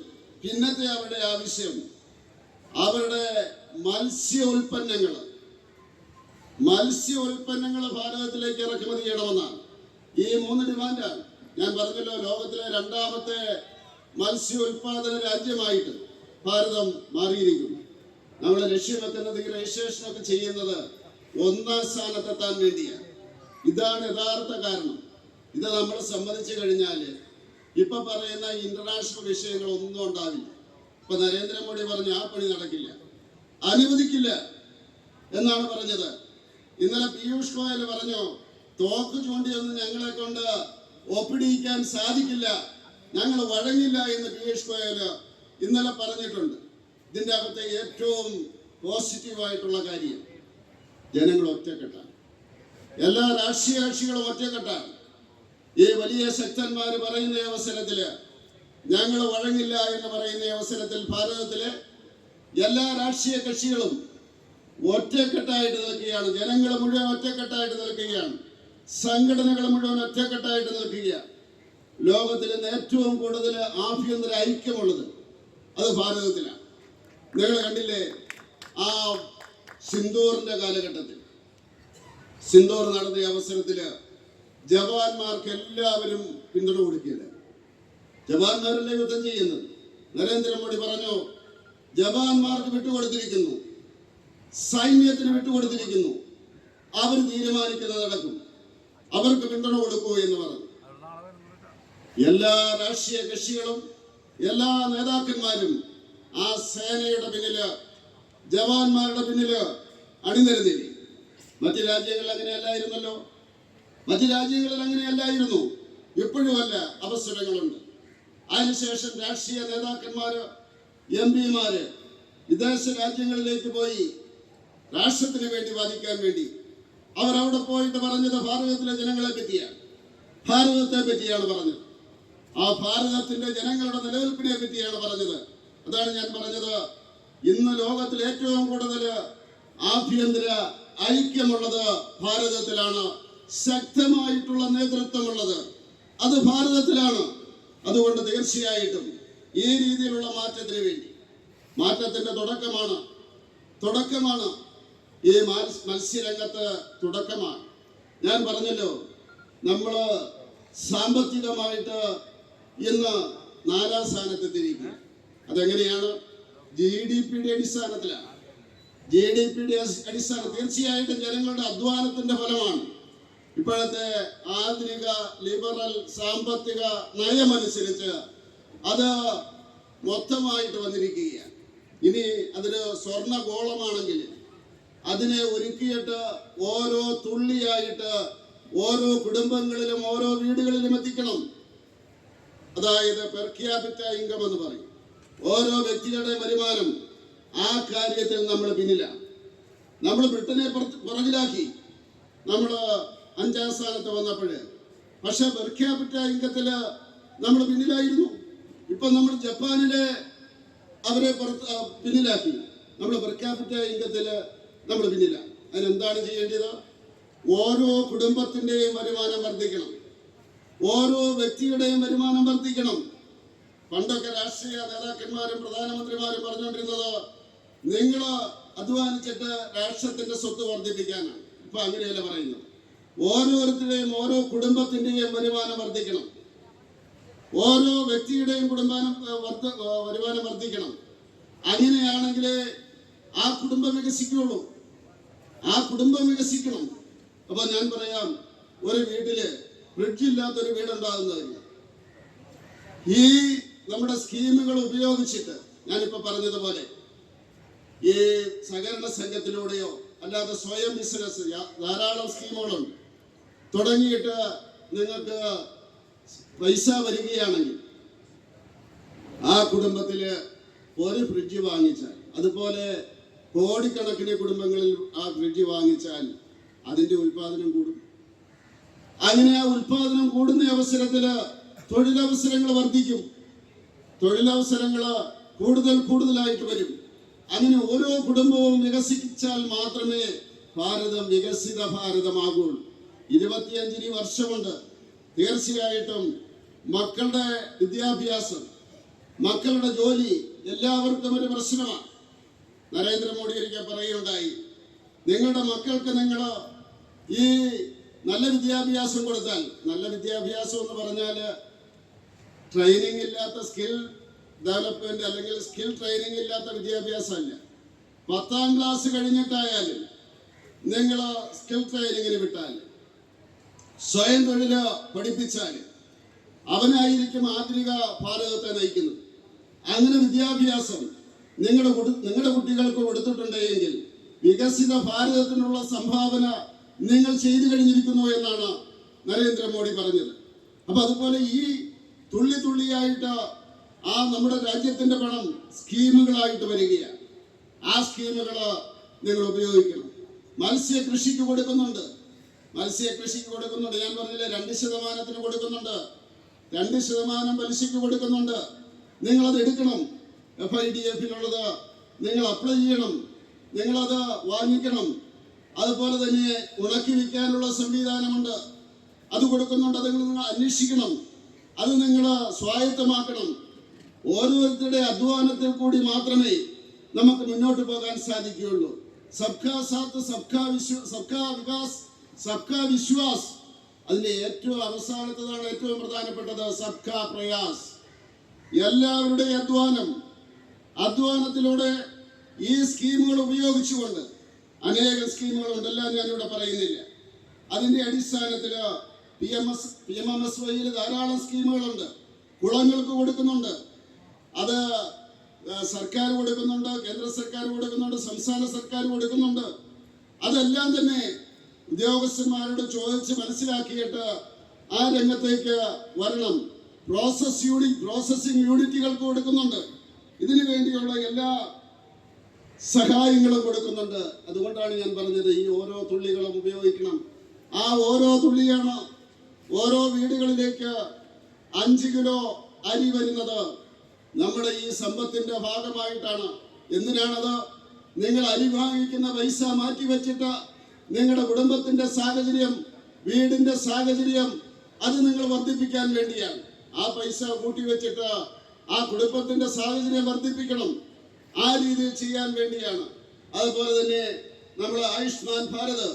പിന്നത്തെ അവരുടെ ആവശ്യം അവരുടെ മത്സ്യ ഉൽപ്പന്നങ്ങൾ ഭാരതത്തിലേക്ക് ഇറക്കുമതി ചെയ്യണമെന്നാണ്. ഈ 3 ഡിമാൻഡാണ്. ഞാൻ പറഞ്ഞല്ലോ, ലോകത്തിലെ രണ്ടാമത്തെ മത്സ്യ ഉൽപാദന രാജ്യമായിട്ട് ഭാരതം മാറിയിരിക്കുന്നു. നമ്മൾ ലക്ഷ്യം വെക്കുന്നത് ഈ രജിസ്ട്രേഷൻ ഒക്കെ ചെയ്യുന്നത് 1ാം സ്ഥാനത്തെത്താൻ വേണ്ടിയാണ്. ഇതാണ് യഥാർത്ഥ കാരണം. ഇത് നമ്മൾ സമ്മതിച്ചു കഴിഞ്ഞാൽ ഇപ്പൊ പറയുന്ന ഇന്റർനാഷണൽ വിഷയങ്ങളൊന്നും ഉണ്ടാവില്ല. ഇപ്പൊ നരേന്ദ്രമോദി പറഞ്ഞു ആ പണി നടക്കില്ല, അനുവദിക്കില്ല എന്നാണ് പറഞ്ഞത്. ഇന്നലെ പീയൂഷ് ഗോയൽ പറഞ്ഞു തോക്ക് ചൂണ്ടിയൊന്നും ഞങ്ങളെ കൊണ്ട് ഒപ്പിടിയിക്കാൻ സാധിക്കില്ല, ഞങ്ങൾ വഴങ്ങില്ല എന്ന് പീയൂഷ് ഗോയൽ ഇന്നലെ പറഞ്ഞിട്ടുണ്ട്. ഇതിൻ്റെ അകത്തെ ഏറ്റവും പോസിറ്റീവായിട്ടുള്ള കാര്യം ജനങ്ങൾ ഒറ്റക്കെട്ടാണ്. എല്ലാ രാഷ്ട്രീയ കക്ഷികളും ഒറ്റക്കെട്ടാണ്. ഈ വലിയ ശക്തന്മാർ പറയുന്ന അവസരത്തില്, ഞങ്ങൾ വഴങ്ങില്ല എന്ന് പറയുന്ന അവസരത്തിൽ ഭാരതത്തിലെ എല്ലാ രാഷ്ട്രീയ കക്ഷികളും ഒറ്റക്കെട്ടായിട്ട് നിൽക്കുകയാണ്. ജനങ്ങൾ മുഴുവൻ ഒറ്റക്കെട്ടായിട്ട് നിൽക്കുകയാണ്. സംഘടനകൾ മുഴുവൻ ഒറ്റക്കെട്ടായിട്ട് നിൽക്കുകയാണ്. ലോകത്തിൽ ഇന്ന് ഏറ്റവും കൂടുതൽ ആഭ്യന്തര ഐക്യമുള്ളത് അത് ഭാരതത്തിലാണ്. നിങ്ങൾ കണ്ടില്ലേ, ആ സിന്ദൂറിന്റെ കാലഘട്ടത്തിൽ സിന്ദൂർ നടന്ന അവസരത്തില് ജവാന്മാർക്ക് എല്ലാവരും പിന്തുണ കൊടുക്കില്ല. ജവാന്മാരല്ലേ യുദ്ധം ചെയ്യുന്നത്. നരേന്ദ്രമോദി പറഞ്ഞു ജവാന്മാർക്ക് വിട്ടുകൊടുത്തിരിക്കുന്നു, സൈന്യത്തിന് വിട്ടുകൊടുത്തിരിക്കുന്നു, അവർ തീരുമാനിക്കുന്നത് നടക്കും, അവർക്ക് പിന്തുണ കൊടുക്കൂ എന്ന് പറഞ്ഞു. എല്ലാ രാഷ്ട്രീയ കക്ഷികളും എല്ലാ നേതാക്കന്മാരും ആ സേനയുടെ പിന്നില്, ജവാന്മാരുടെ പിന്നില് അണിനിരന്നില്ലേ. മറ്റു രാജ്യങ്ങളിൽ അങ്ങനെയല്ലായിരുന്നല്ലോ. മറ്റു രാജ്യങ്ങളിൽ അങ്ങനെയല്ലായിരുന്നു. ഇപ്പോഴും അല്ല, അവസരങ്ങളുണ്ട്. അതിനുശേഷം രാഷ്ട്രീയ നേതാക്കന്മാര്, MP-മാര് വിദേശ രാജ്യങ്ങളിലേക്ക് പോയി രാഷ്ട്രത്തിന് വേണ്ടി വാദിക്കാൻ വേണ്ടി അവരവിടെ പോയിട്ട് പറഞ്ഞത് ഭാരതത്തിലെ ജനങ്ങളെ പറ്റിയാണ്, ഭാരതത്തെ പറ്റിയാണ് പറഞ്ഞത്. ആ ഭാരതത്തിന്റെ ജനങ്ങളുടെ നിലനിൽപ്പിനെ പറ്റിയാണ് പറഞ്ഞത്. അതാണ് ഞാൻ പറഞ്ഞത്, ഇന്ന് ലോകത്തിൽ ഏറ്റവും കൂടുതൽ ആഭ്യന്തര ഐക്യമുള്ളത് ഭാരതത്തിലാണ്. ശക്തമായിട്ടുള്ള നേതൃത്വമുള്ളത് അത് ഭാരതത്തിലാണ്. അതുകൊണ്ട് തീർച്ചയായിട്ടും ഈ രീതിയിലുള്ള മാറ്റത്തിന് വേണ്ടി, മാറ്റത്തിന്റെ തുടക്കമാണ് ഈ മത്സ്യരംഗത്ത് തുടക്കമാണ്. ഞാൻ പറഞ്ഞല്ലോ, നമ്മൾ സാമ്പത്തികമായിട്ട് ഇന്ന് 4ാം സ്ഥാനത്തെത്തിയിരിക്കുക. അതെങ്ങനെയാണ്? GDP-യുടെ അടിസ്ഥാനത്തിലാണ്. GDP-യുടെ അടിസ്ഥാനം തീർച്ചയായിട്ടും ജനങ്ങളുടെ അധ്വാനത്തിന്റെ ഫലമാണ്. ഇപ്പോഴത്തെ ആധുനിക ലിബറൽ സാമ്പത്തിക നയമനുസരിച്ച് അത് മൊത്തമായിട്ട് വന്നിരിക്കുകയാണ്. ഇനി അതൊരു സ്വർണ്ണ ഗോളമാണെങ്കിൽ അതിനെ ഒരുക്കിയിട്ട് ഓരോ തുള്ളിയായിട്ട് ഓരോ കുടുംബങ്ങളിലും ഓരോ വീടുകളിലും എത്തിക്കണം. അതായത് പെർ ക്യാപിറ്റ ഇൻകം എന്ന് പറയും. ഓരോ വ്യക്തികളുടെ വരുമാനം. ആ കാര്യത്തിൽ നമ്മൾ പിന്നിലാണ്. നമ്മൾ ബ്രിട്ടനെ പുറകിലാക്കി. നമ്മൾ 5ാം സ്ഥാനത്ത് വന്നപ്പോഴേ, പക്ഷെ പെർ ക്യാപിറ്റ ഇൻകത്തില് നമ്മൾ പിന്നിലായിരുന്നു. ഇപ്പൊ നമ്മൾ ജപ്പാനിലെ അവരെ പിന്നിലാക്കി. നമ്മൾ പെർ ക്യാപിറ്റ ഇൻകത്തില് നമ്മൾ പിന്നിലാണ്. അതിനെന്താണ് ചെയ്യേണ്ടത്? ഓരോ കുടുംബത്തിന്റെയും വരുമാനം വർദ്ധിക്കണം, ഓരോ വ്യക്തിയുടെയും വരുമാനം വർദ്ധിക്കണം. പണ്ടൊക്കെ രാഷ്ട്രീയ നേതാക്കന്മാരും പ്രധാനമന്ത്രിമാരും പറഞ്ഞുകൊണ്ടിരുന്നത് നിങ്ങൾ അധ്വാനിച്ചിട്ട് രാഷ്ട്രത്തിന്റെ സ്വത്ത് വർദ്ധിപ്പിക്കാനാണ്. ഇപ്പൊ അങ്ങനെയല്ല പറയുന്നത്. ഓരോരുത്തരുടെയും ഓരോ കുടുംബത്തിന്റെയും വരുമാനം വർദ്ധിക്കണം, ഓരോ വ്യക്തിയുടെയും വരുമാനം വർദ്ധിക്കണം. അങ്ങനെയാണെങ്കിലേ ആ കുടുംബം വികസിക്കുള്ളൂ. ആ കുടുംബം വികസിക്കണം. അപ്പൊ ഞാൻ പറയാം, ഒരു വീട്ടില് ഫ്രിഡ്ജ് ഇല്ലാത്തൊരു വീടുണ്ടാകുന്നതില്ല. ഈ നമ്മുടെ സ്കീമുകൾ ഉപയോഗിച്ചിട്ട് ഞാനിപ്പോൾ പറഞ്ഞതുപോലെ ഈ സഹകരണ സംഘത്തിലൂടെയോ അല്ലാതെ സ്വയം ബിസിനസ് ധാരാളം സ്കീമുകളുണ്ട്. തുടങ്ങിയിട്ട് നിങ്ങൾക്ക് പൈസ വരികയാണെങ്കിൽ ആ കുടുംബത്തിൽ ഒരു ഫ്രിഡ്ജ് വാങ്ങിച്ചാൽ, അതുപോലെ കോടിക്കണക്കിന് കുടുംബങ്ങളിൽ ആ ഫ്രിഡ്ജ് വാങ്ങിച്ചാൽ അതിൻ്റെ ഉൽപാദനം കൂടും. അങ്ങനെ ആ ഉൽപാദനം കൂടുന്ന അവസരത്തിൽ തൊഴിലവസരങ്ങൾ വർദ്ധിക്കും, തൊഴിലവസരങ്ങൾ കൂടുതലായിട്ട് വരും. അങ്ങനെ ഓരോ കുടുംബവും വികസിച്ചാൽ മാത്രമേ ഭാരതം വികസിത ഭാരതമാകുള്ളൂ. 25 വർഷമുണ്ട്. തീർച്ചയായിട്ടും മക്കളുടെ വിദ്യാഭ്യാസം, മക്കളുടെ ജോലി എല്ലാവർക്കും ഒരു പ്രശ്നമാണ്. നരേന്ദ്രമോദി ഒരിക്കൽ പറയുകയുണ്ടായി, നിങ്ങളുടെ മക്കൾക്ക് നിങ്ങൾ ഈ നല്ല വിദ്യാഭ്യാസം കൊടുത്താൽ, നല്ല വിദ്യാഭ്യാസം എന്ന് പറഞ്ഞാൽ ട്രെയിനിങ് ഇല്ലാത്ത സ്കിൽ ഡെവലപ്മെന്റ് അല്ലെങ്കിൽ സ്കിൽ ട്രെയിനിങ് ഇല്ലാത്ത വിദ്യാഭ്യാസമല്ല. 10ാം ക്ലാസ് കഴിഞ്ഞിട്ടായാലും നിങ്ങൾ സ്കിൽ ട്രെയിനിങ്ങിന് വിട്ടാൽ, സ്വയം തൊഴിൽ പഠിപ്പിച്ചാൽ അവനായിരിക്കും ആധുനിക ഭാരതത്തെ നയിക്കുന്നത്. അങ്ങനെ വിദ്യാഭ്യാസം നിങ്ങളുടെ കുട്ടികൾക്ക് കൊടുത്തിട്ടുണ്ടെങ്കിൽ വികസിത ഭാരതത്തിനുള്ള സംഭാവന നിങ്ങൾ ചെയ്തു കഴിഞ്ഞിരിക്കുന്നു എന്നാണ് നരേന്ദ്രമോദി പറഞ്ഞത്. അപ്പൊ അതുപോലെ ഈ തുള്ളിയായിട്ട് ആ നമ്മുടെ രാജ്യത്തിന്റെ പണം സ്കീമുകളായിട്ട് വരികയാണ്. ആ സ്കീമുകൾ നിങ്ങൾ ഉപയോഗിക്കണം. മത്സ്യകൃഷിക്ക് കൊടുക്കുന്നുണ്ട്. ഞാൻ പറഞ്ഞില്ലേ, 2% കൊടുക്കുന്നുണ്ട്, 2% പലിശയ്ക്ക് കൊടുക്കുന്നുണ്ട്. നിങ്ങളത് എടുക്കണം. FIDF-നുള്ളത് നിങ്ങൾ അപ്ലൈ ചെയ്യണം, നിങ്ങളത് വാങ്ങിക്കണം. അതുപോലെ തന്നെ ഉണക്കി വിൽക്കാനുള്ള സംവിധാനമുണ്ട്, അത് കൊടുക്കുന്നുണ്ട്. അത് നിങ്ങൾ അന്വേഷിക്കണം, അത് നിങ്ങൾ സ്വായത്തമാക്കണം. ഓരോരുത്തരുടെ അധ്വാനത്തിൽ കൂടി മാത്രമേ നമുക്ക് മുന്നോട്ട് പോകാൻ സാധിക്കുകയുള്ളൂ. സബ്കാ സാത്ത് സബ്കാ വികാസ് സബ്കാ വിശ്വാസ്. അതിന്റെ ഏറ്റവും അവസാനത്തതാണ് ഏറ്റവും പ്രധാനപ്പെട്ടത്, സബ്കാ പ്രയാസ്. എല്ലാവരുടെയും അധ്വാനത്തിലൂടെ ഈ സ്കീമുകൾ ഉപയോഗിച്ചുകൊണ്ട് അനേകം സ്കീമുകളുണ്ട്, എല്ലാം ഞാനിവിടെ പറയുന്നില്ല. അതിന്റെ അടിസ്ഥാനത്തിൽ PMMSYയിൽ ധാരാളം സ്കീമുകളുണ്ട്. കുളങ്ങൾക്ക് കൊടുക്കുന്നുണ്ട്, അത് സർക്കാർ കൊടുക്കുന്നുണ്ട്, കേന്ദ്ര സർക്കാർ കൊടുക്കുന്നുണ്ട്, സംസ്ഥാന സർക്കാർ കൊടുക്കുന്നുണ്ട്. അതെല്ലാം തന്നെ ഉദ്യോഗസ്ഥന്മാരോട് ചോദിച്ച് മനസ്സിലാക്കിയിട്ട് ആ രംഗത്തേക്ക് വരണം. പ്രോസസ്സിംഗ് യൂണിറ്റുകൾക്ക് കൊടുക്കുന്നുണ്ട്. ഇതിനു വേണ്ടിയുള്ള എല്ലാ സഹായങ്ങളും കൊടുക്കുന്നുണ്ട്. അതുകൊണ്ടാണ് ഞാൻ പറഞ്ഞത് ഈ ഓരോ തുള്ളികളും ഉപയോഗിക്കണം. ആ ഓരോ തുള്ളിയാണ് ഓരോ വീടുകളിലേക്ക് 5 കിലോ അരി വരുന്നത് നമ്മുടെ ഈ സമ്പത്തിന്റെ ഭാഗമായിട്ടാണ്. എന്തിനാണത്? നിങ്ങൾ അരി വാങ്ങിക്കുന്ന പൈസ മാറ്റി വെച്ചിട്ട് നിങ്ങളുടെ കുടുംബത്തിന്റെ സാഹചര്യം, വീടിന്റെ സാഹചര്യം അത് നിങ്ങൾ വർദ്ധിപ്പിക്കാൻ വേണ്ടിയാണ്. ആ പൈസ കൂട്ടി വെച്ചിട്ട് ആ കുടുംബത്തിന്റെ സാഹചര്യം വർദ്ധിപ്പിക്കണം. ആ രീതിയിൽ ചെയ്യാൻ വേണ്ടിയാണ്. അതുപോലെ തന്നെ നമ്മൾ ആയുഷ്മാൻ ഭാരത്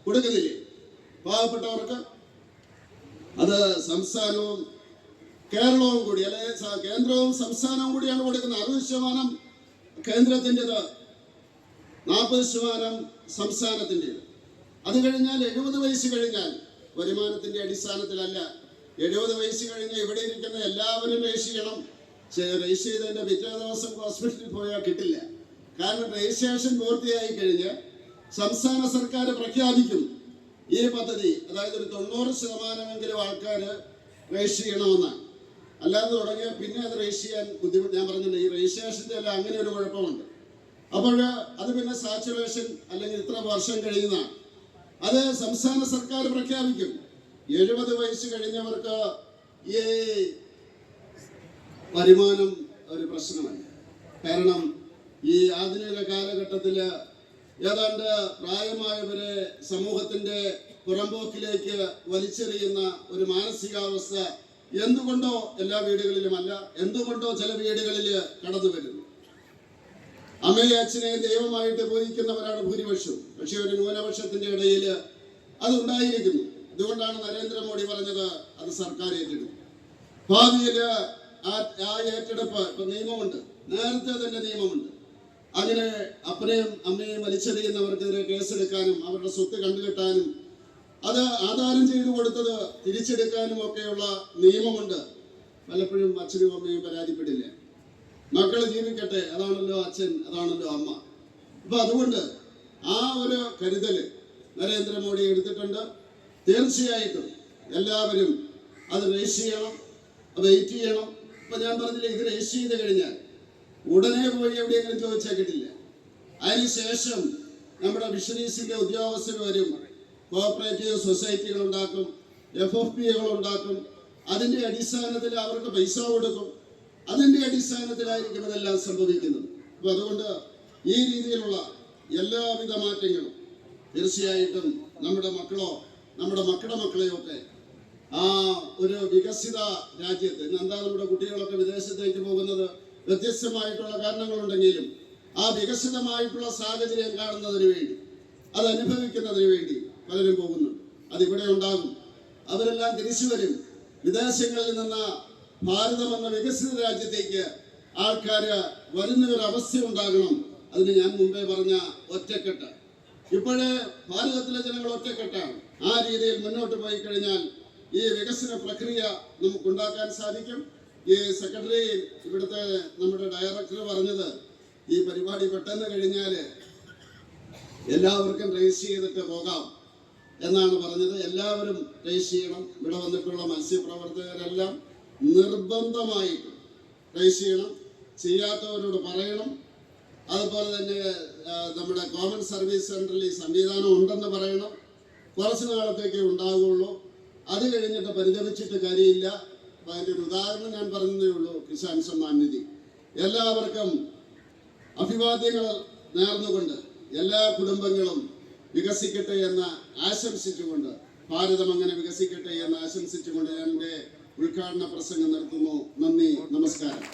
കൊടുക്കുന്നില്ലേ പാവപ്പെട്ടവർക്ക്? അത് സംസ്ഥാനവും കേരളവും കൂടി, അല്ലെ കേന്ദ്രവും സംസ്ഥാനവും കൂടിയാണ് കൊടുക്കുന്നത്. 60% കേന്ദ്രത്തിൻ്റെത്, 40% സംസ്ഥാനത്തിൻ്റെത്. അത് കഴിഞ്ഞാൽ 70 വയസ്സ് കഴിഞ്ഞാൽ, വരുമാനത്തിന്റെ അടിസ്ഥാനത്തിലല്ല, 70 വയസ്സ് കഴിഞ്ഞ് ഇവിടെ ഇരിക്കുന്ന എല്ലാവരും രജിസ്റ്റർ ചെയ്യണം. രജിസ്റ്റർ ചെയ്തതിന്റെ പിറ്റേ ദിവസം ഹോസ്പിറ്റലിൽ പോയാൽ കിട്ടില്ല. കാരണം രജിസ്ട്രേഷൻ പൂർത്തിയായി കഴിഞ്ഞ് സംസ്ഥാന സർക്കാർ പ്രഖ്യാപിക്കും ഈ പദ്ധതി, അതായത് ഒരു 90% ആൾക്കാർ രജിസ്റ്റർ ചെയ്യണമെന്നാണ്. അല്ലാതെ തുടങ്ങിയാൽ പിന്നെ അത് രജിസ്റ്റർ ചെയ്യാൻ ബുദ്ധിമുട്ട്. ഞാൻ പറഞ്ഞില്ല, ഈ രജിസ്ട്രേഷൻ്റെ അല്ല അങ്ങനെ ഒരു കുഴപ്പമുണ്ട്. അപ്പോൾ അത് പിന്നെ സാച്ചുറേഷൻ അല്ലെങ്കിൽ ഇത്ര വർഷം കഴിയുന്നതാണ്. അത് സംസ്ഥാന സർക്കാർ പ്രഖ്യാപിക്കും. 70 വയസ്സ് കഴിഞ്ഞവർക്ക് ഈ വരുമാനം ഒരു പ്രശ്നമല്ല. കാരണം ഈ ആധുനിക കാലഘട്ടത്തിൽ ഏതാണ്ട് പ്രായമായവരെ സമൂഹത്തിന്റെ പുറമ്പോക്കിലേക്ക് വലിച്ചെറിയുന്ന ഒരു മാനസികാവസ്ഥ എന്തുകൊണ്ടോ എല്ലാ വീടുകളിലുമല്ല, എന്തുകൊണ്ടോ ചില വീടുകളിൽ കടന്നു വരുന്നു. അമ്മയെ അച്ഛനെ ദൈവമായിട്ട് പൂജിക്കുന്നവരാണ് ഭൂരിപക്ഷവും. പക്ഷെ ഒരു ന്യൂനപക്ഷത്തിന്റെ ഇടയിൽ അതുണ്ടായിരിക്കുന്നു. അതുകൊണ്ടാണ് നരേന്ദ്രമോദി പറഞ്ഞത് അത് സർക്കാർ ഏറ്റെടുക്കും. ഭാവിയിൽ ആ ഏറ്റെടുപ്പ് ഇപ്പൊ നിയമമുണ്ട്, നേരത്തെ തന്നെ നിയമമുണ്ട്. അങ്ങനെ അപ്പനെയും അമ്മയെയും വലിച്ചെറിയുന്നവർക്കെതിരെ കേസെടുക്കാനും അവരുടെ സ്വത്ത് കണ്ടുകെട്ടാനും അത് ആധാരം ചെയ്തു കൊടുത്തത് തിരിച്ചെടുക്കാനും ഒക്കെയുള്ള നിയമമുണ്ട്. പലപ്പോഴും അച്ഛനും അമ്മയും പരാതിപ്പെടില്ല. മക്കൾ ജീവിക്കട്ടെ, അതാണല്ലോ അച്ഛൻ, അതാണല്ലോ അമ്മ. അപ്പൊ അതുകൊണ്ട് ആ ഒരു കരുതൽ നരേന്ദ്രമോദി എടുത്തിട്ടുണ്ട്. തീർച്ചയായിട്ടും എല്ലാവരും അത് രജിസ്റ്റർ ചെയ്യണം, വെയിറ്റ് ചെയ്യണം. ഇപ്പൊ ഞാൻ പറഞ്ഞില്ലേ, ഇത് രജിസ്റ്റർ ചെയ്ത് കഴിഞ്ഞാൽ ഉടനെ പോയി എവിടെയെങ്കിലും ചോദിച്ചാൽ കിട്ടില്ല. അതിനുശേഷം നമ്മുടെ ഫിഷറീസിന്റെ ഉദ്യോഗസ്ഥർ വരും, കോഓപ്പറേറ്റീവ് സൊസൈറ്റികൾ ഉണ്ടാക്കും, FFPകൾ ഉണ്ടാക്കും. അതിന്റെ അടിസ്ഥാനത്തിൽ അവർക്ക് പൈസ കൊടുക്കും. അതിന്റെ അടിസ്ഥാനത്തിലായിരിക്കും ഇതെല്ലാം സംഭവിക്കുന്നത്. അപ്പൊ അതുകൊണ്ട് ഈ രീതിയിലുള്ള എല്ലാവിധ മാറ്റങ്ങളും തീർച്ചയായിട്ടും നമ്മുടെ മക്കളോ നമ്മുടെ മക്കളുടെ മക്കളെയോ ഒക്കെ ആ ഒരു വികസിത രാജ്യത്ത്, എന്താ നമ്മുടെ കുട്ടികളൊക്കെ വിദേശത്തേക്ക് പോകുന്നത് വ്യത്യസ്തമായിട്ടുള്ള കാരണങ്ങളുണ്ടെങ്കിലും ആ വികസിതമായിട്ടുള്ള സാഹചര്യം കാണുന്നതിന് വേണ്ടി, അത് അനുഭവിക്കുന്നതിന് വേണ്ടി പലരും പോകുന്നുണ്ട്. അതിവിടെ ഉണ്ടാകും. അവരെല്ലാം തിരിച്ചു വരും. വിദേശങ്ങളിൽ നിന്ന് ഭാരതം എന്ന വികസിത രാജ്യത്തേക്ക് ആൾക്കാർ വരുന്ന ഒരു അവസ്ഥ ഉണ്ടാകണം. അതിന് ഞാൻ മുമ്പേ പറഞ്ഞ ഒറ്റക്കെട്ട്. ഇപ്പോഴേ ഭാരതത്തിലെ ജനങ്ങൾ ഒറ്റക്കെട്ടാണ്. ആ രീതിയിൽ മുന്നോട്ട് പോയി കഴിഞ്ഞാൽ ഈ വികസന പ്രക്രിയ നമുക്കുണ്ടാക്കാൻ സാധിക്കും. ഈ സെക്രട്ടറി, ഇവിടുത്തെ നമ്മുടെ ഡയറക്ടർ പറഞ്ഞത്, ഈ പരിപാടി പെട്ടെന്ന് കഴിഞ്ഞാൽ എല്ലാവർക്കും രജിസ്റ്റർ ചെയ്തിട്ട് പോകാം എന്നാണ് പറഞ്ഞത്. എല്ലാവരും രജിസ്റ്റർ ചെയ്യണം. ഇവിടെ വന്നിട്ടുള്ള മത്സ്യപ്രവർത്തകരെല്ലാം നിർബന്ധമായിട്ട് രജിസ്റ്റർ ചെയ്യണം. ചെയ്യാത്തവരോട് പറയണം. അതുപോലെ തന്നെ നമ്മുടെ കോമൺ സർവീസ് സെന്ററിൽ ഈ സംവിധാനം ഉണ്ടെന്ന് പറയണം. കുറച്ച് നാളത്തേക്കേ ഉണ്ടാകുള്ളൂ. അത് കഴിഞ്ഞിട്ട് പരിതപിച്ചിട്ട് കാര്യമില്ല. അപ്പം അതിൻ്റെ ഒരു ഉദാഹരണം ഞാൻ പറഞ്ഞതേ ഉള്ളൂ. കിസാൻ സമ്മാൻ നിധി എല്ലാവർക്കും അഭിവാദ്യങ്ങൾ നേർന്നുകൊണ്ട് എല്ലാ കുടുംബങ്ങളും വികസിക്കട്ടെ എന്ന് ആശംസിച്ചുകൊണ്ട്, ഭാരതം അങ്ങനെ വികസിക്കട്ടെ എന്ന് ആശംസിച്ചുകൊണ്ട് ഞാൻ എൻ്റെ ഉദ്ഘാടന പ്രസംഗം നിർത്തുന്നു. നന്ദി, നമസ്കാരം.